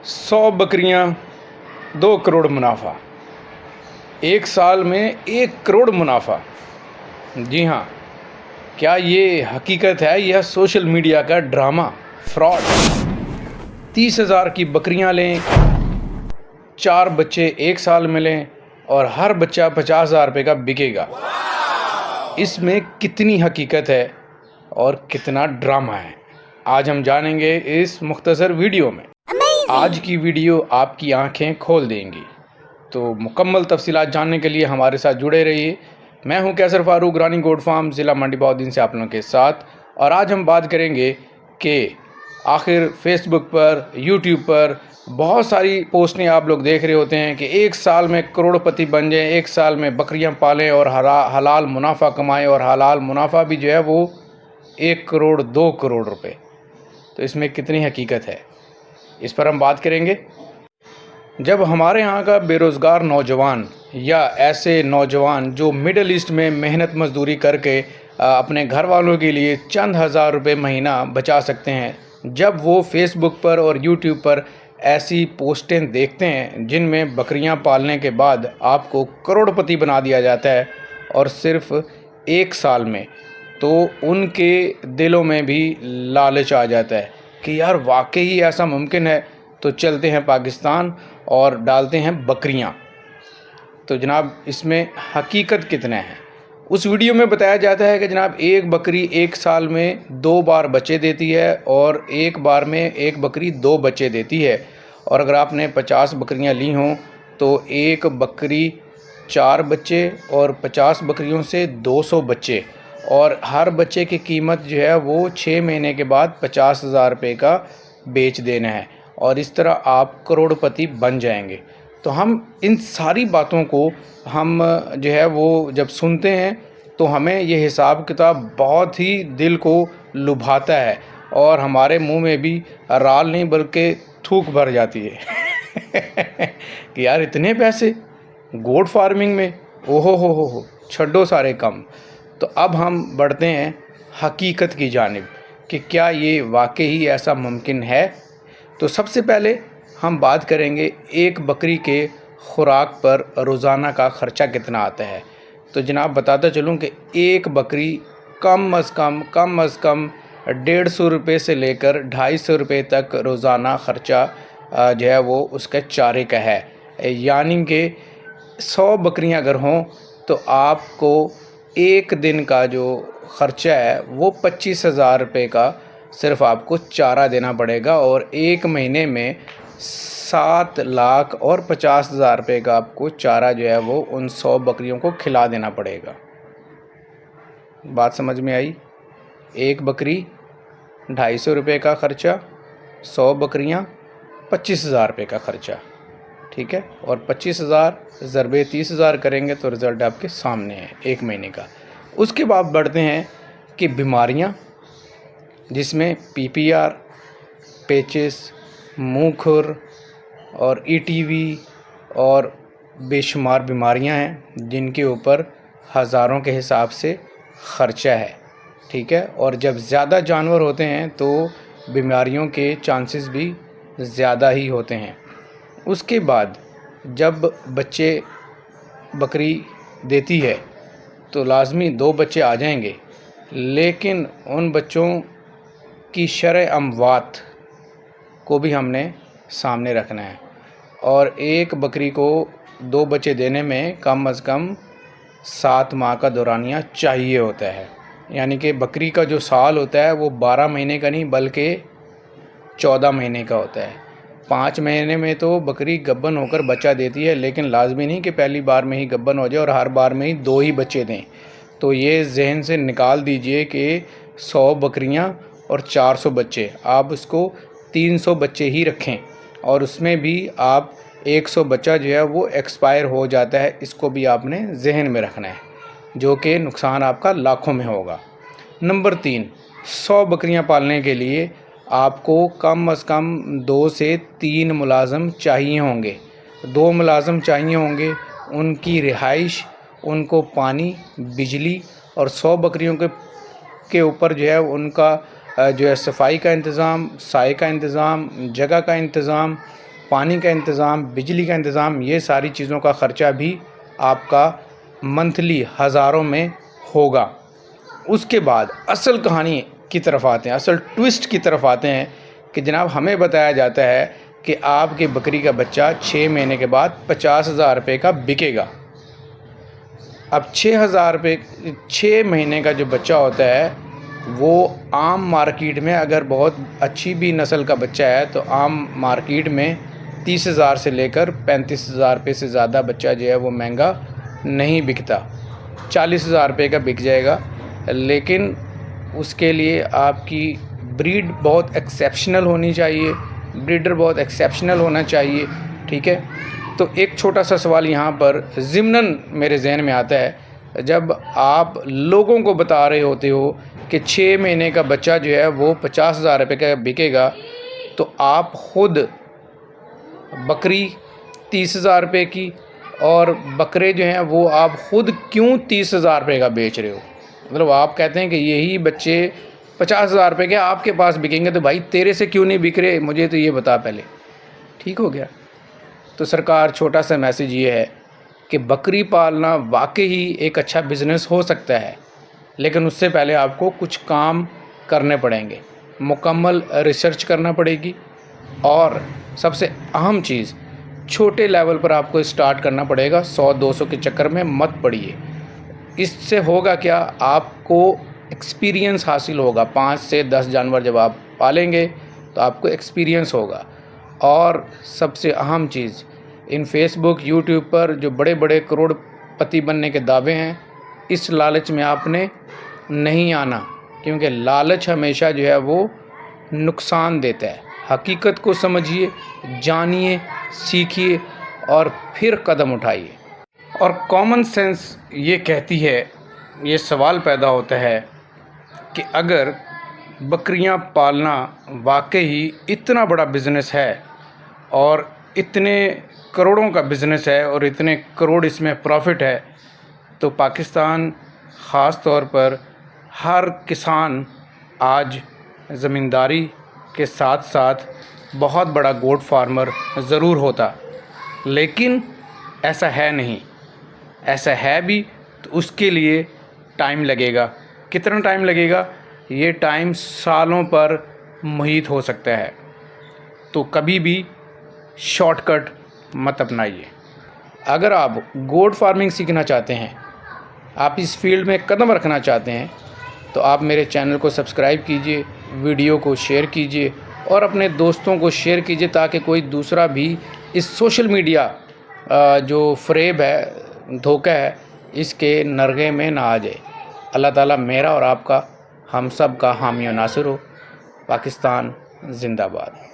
100 बकरियां 2 करोड़ मुनाफा। एक साल में 1 करोड़ मुनाफा। जी हाँ, क्या ये हकीकत है या सोशल मीडिया का ड्रामा, फ्रॉड? 30,000 की बकरियां लें, 4 बच्चे एक साल में लें और हर बच्चा 50,000 रुपये का बिकेगा। इसमें कितनी हकीकत है और कितना ड्रामा है, आज हम जानेंगे इस मुख्तसर वीडियो में। आज की वीडियो आपकी आंखें खोल देंगी, तो मुकम्मल तफसीलात जानने के लिए हमारे साथ जुड़े रहिए। मैं हूं कैसर फारूक, रानी गोट फार्म, ज़िला मंडी बहाउद्दीन से आप लोगों के साथ। और आज हम बात करेंगे कि आखिर फेसबुक पर, यूट्यूब पर बहुत सारी पोस्टें आप लोग देख रहे होते हैं कि एक साल में करोड़पति बन जाएं, एक साल में बकरियां पालें और हलाल मुनाफा कमाएं, और हलाल मुनाफा भी जो है वो 1 करोड़ 2 करोड़ रुपए। तो इसमें कितनी हकीकत है, इस पर हम बात करेंगे। जब हमारे यहाँ का बेरोज़गार नौजवान या ऐसे नौजवान जो मिडल ईस्ट में मेहनत मजदूरी करके अपने घर वालों के लिए चंद हज़ार रुपये महीना बचा सकते हैं, जब वो फेसबुक पर और यूट्यूब पर ऐसी पोस्टें देखते हैं जिनमें बकरियां पालने के बाद आपको करोड़पति बना दिया जाता है और सिर्फ 1 साल में, तो उनके दिलों में भी लालच आ जाता है कि यार वाकई ऐसा मुमकिन है। तो चलते हैं पाकिस्तान और डालते हैं बकरियां। तो जनाब, इसमें हकीकत कितना है, उस वीडियो में बताया जाता है कि जनाब एक बकरी 1 साल में 2 बार बच्चे देती है और एक बार में एक बकरी 2 बच्चे देती है। और अगर आपने 50 बकरियां ली हों तो एक बकरी 4 बच्चे और 50 बकरियों से 200 बच्चे, और हर बच्चे की कीमत जो है वो 6 महीने के बाद 50,000 रुपये का बेच देना है, और इस तरह आप करोड़पति बन जाएंगे। तो हम इन सारी बातों को हम जो है वो जब सुनते हैं तो हमें ये हिसाब किताब बहुत ही दिल को लुभाता है, और हमारे मुंह में भी राल नहीं बल्कि थूक भर जाती है कि यार इतने पैसे गोट फार्मिंग में, ओहो हो, छड्डो सारे कम। तो अब हम बढ़ते हैं हकीकत की जानिब कि क्या ये वाकई ऐसा मुमकिन है। तो सबसे पहले हम बात करेंगे एक बकरी के खुराक पर रोज़ाना का ख़र्चा कितना आता है। तो जनाब बताता चलूँ कि एक बकरी कम अज़ कम 150 रुपये से लेकर 250 रुपये तक रोज़ाना ख़र्चा जो है वो उसके चारे का है। यानी कि 100 बकरियां अगर हों तो आपको एक दिन का जो ख़र्चा है वो 25,000 रुपये का सिर्फ आपको चारा देना पड़ेगा, और एक महीने में 7,50,000 रुपये का आपको चारा जो है वो उन 100 बकरियों को खिला देना पड़ेगा। बात समझ में आई? एक बकरी 250 रुपये का ख़र्चा, 100 बकरियां 25,000 रुपये का ख़र्चा, ठीक है। और 25,000 ज़रबे 30,000 करेंगे तो रिज़ल्ट आपके सामने है एक महीने का। उसके बाद बढ़ते हैं कि बीमारियां, जिसमें PPR, पेचिस, मुँह खुर और ETV और बेशुमार बीमारियां हैं जिनके ऊपर हज़ारों के हिसाब से ख़र्चा है, ठीक है। और जब ज़्यादा जानवर होते हैं तो बीमारियों के चांसेस भी ज़्यादा ही होते हैं। उसके बाद जब बच्चे बकरी देती है तो लाजमी 2 बच्चे आ जाएंगे, लेकिन उन बच्चों की शरह अमवात को भी हमने सामने रखना है। और एक बकरी को 2 बच्चे देने में कम अज़ कम 7 माह का दौरानिया चाहिए होता है। यानी कि बकरी का जो साल होता है वो 12 महीने का नहीं बल्कि 14 महीने का होता है। 5 महीने में तो बकरी गब्बन होकर बच्चा देती है, लेकिन लाजमी नहीं कि पहली बार में ही गब्बन हो जाए और हर बार में ही 2 ही बच्चे दें। तो ये जहन से निकाल दीजिए कि 100 बकरियां और 400 बच्चे, आप उसको 300 बच्चे ही रखें, और उसमें भी आप 100 बच्चा जो है वो एक्सपायर हो जाता है। इसको भी आपने जहन में रखना है, जो कि नुकसान आपका लाखों में होगा। नंबर 3, 100 बकरियां पालने के लिए आपको कम अज़ कम 2 से 3 मुलाज़म चाहिए होंगे। 2 मुलाज़म चाहिए होंगे, उनकी रिहाइश, उनको पानी, बिजली, और 100 बकरियों के ऊपर जो है उनका जो है सफाई का इंतज़ाम, साए का इंतज़ाम, जगह का इंतज़ाम, پانی کا انتظام، بجلی کا انتظام، یہ ساری چیزوں کا خرچہ بھی آپ کا منتھلی ہزاروں میں ہوگا۔ اس کے بعد اصل کہانی کی طرف آتے ہیں، اصل ٹوسٹ کی طرف آتے ہیں کہ جناب ہمیں بتایا جاتا ہے کہ آپ کے بکری کا بچہ 6 مہینے کے بعد 50,000 روپے کا بکے گا۔ اب 6,000 روپے 6 مہینے کا جو بچہ ہوتا ہے وہ عام مارکیٹ میں اگر بہت اچھی بھی نسل کا بچہ ہے تو عام مارکیٹ میں 30,000 سے لے کر 35,000 روپے سے زیادہ بچہ جو ہے وہ مہنگا نہیں بکتا، 40,000 روپے کا بک جائے گا۔ لیکن اس کے لیے آپ کی بریڈ بہت ایکسیپشنل ہونی چاہیے، بریڈر بہت ایکسیپشنل ہونا چاہیے، ٹھیک ہے۔ تو ایک چھوٹا سا سوال یہاں پر ضمناً میرے ذہن میں آتا ہے، جب آپ لوگوں کو بتا رہے ہوتے ہو کہ 6 مہینے کا بچہ جو ہے وہ 50,000 روپے کا بکے گا، تو آپ خود بکری 30,000 روپے کی اور بکرے جو ہیں وہ آپ خود کیوں 30,000 روپے کا بیچ رہے ہو؟ مطلب آپ کہتے ہیں کہ یہی بچے 50,000 روپے کے آپ کے پاس بکیں گے، تو بھائی تیرے سے کیوں نہیں بک رہے؟ مجھے تو یہ بتا پہلے، ٹھیک ہو گیا۔ تو سرکار چھوٹا سا میسیج یہ ہے کہ بکری پالنا واقعی ایک اچھا بزنس ہو سکتا ہے، لیکن اس سے پہلے آپ کو کچھ کام کرنے پڑیں گے، مکمل ریسرچ کرنا پڑے گی، اور سب سے اہم چیز چھوٹے لیول پر آپ کو اسٹارٹ کرنا پڑے گا، 100-200 کے چکر میں مت پڑیے۔ اس سے ہوگا کیا، آپ کو ایکسپیرینس حاصل ہوگا، 5 سے 10 جانور جب آپ پالیں گے تو آپ کو ایکسپیرینس ہوگا۔ اور سب سے اہم چیز، ان فیس بک یوٹیوب پر جو بڑے بڑے کروڑ پتی بننے کے دعوے ہیں، اس لالچ میں آپ نے نہیں آنا، کیونکہ لالچ ہمیشہ جو ہے وہ نقصان دیتا ہے۔ حقیقت کو سمجھیے، جانیے، سیکھیے اور پھر قدم اٹھائیے۔ اور کامن سینس یہ کہتی ہے، یہ سوال پیدا ہوتا ہے کہ اگر بکریاں پالنا واقعی اتنا بڑا بزنس ہے اور اتنے کروڑوں کا بزنس ہے اور اتنے کروڑ اس میں پروفٹ ہے، تو پاکستان خاص طور پر ہر کسان آج زمینداری کے ساتھ ساتھ بہت بڑا گوٹ فارمر ضرور ہوتا، لیکن ایسا ہے نہیں۔ ایسا ہے بھی تو اس کے لیے ٹائم لگے گا۔ کتنا ٹائم لگے گا؟ یہ ٹائم سالوں پر محیط ہو سکتا ہے۔ تو کبھی بھی شارٹ کٹ مت اپنائیے۔ اگر آپ گوٹ فارمنگ سیکھنا چاہتے ہیں، آپ اس فیلڈ میں قدم رکھنا چاہتے ہیں، تو آپ میرے چینل کو سبسکرائب کیجئے، ویڈیو کو شیئر کیجئے اور اپنے دوستوں کو شیئر کیجئے، تاکہ کوئی دوسرا بھی اس سوشل میڈیا جو فریب ہے، دھوکہ ہے، اس کے نرغے میں نہ آ جائے۔ اللہ تعالیٰ میرا اور آپ کا، ہم سب کا حامی و ناصر ہو۔ پاکستان زندہ باد۔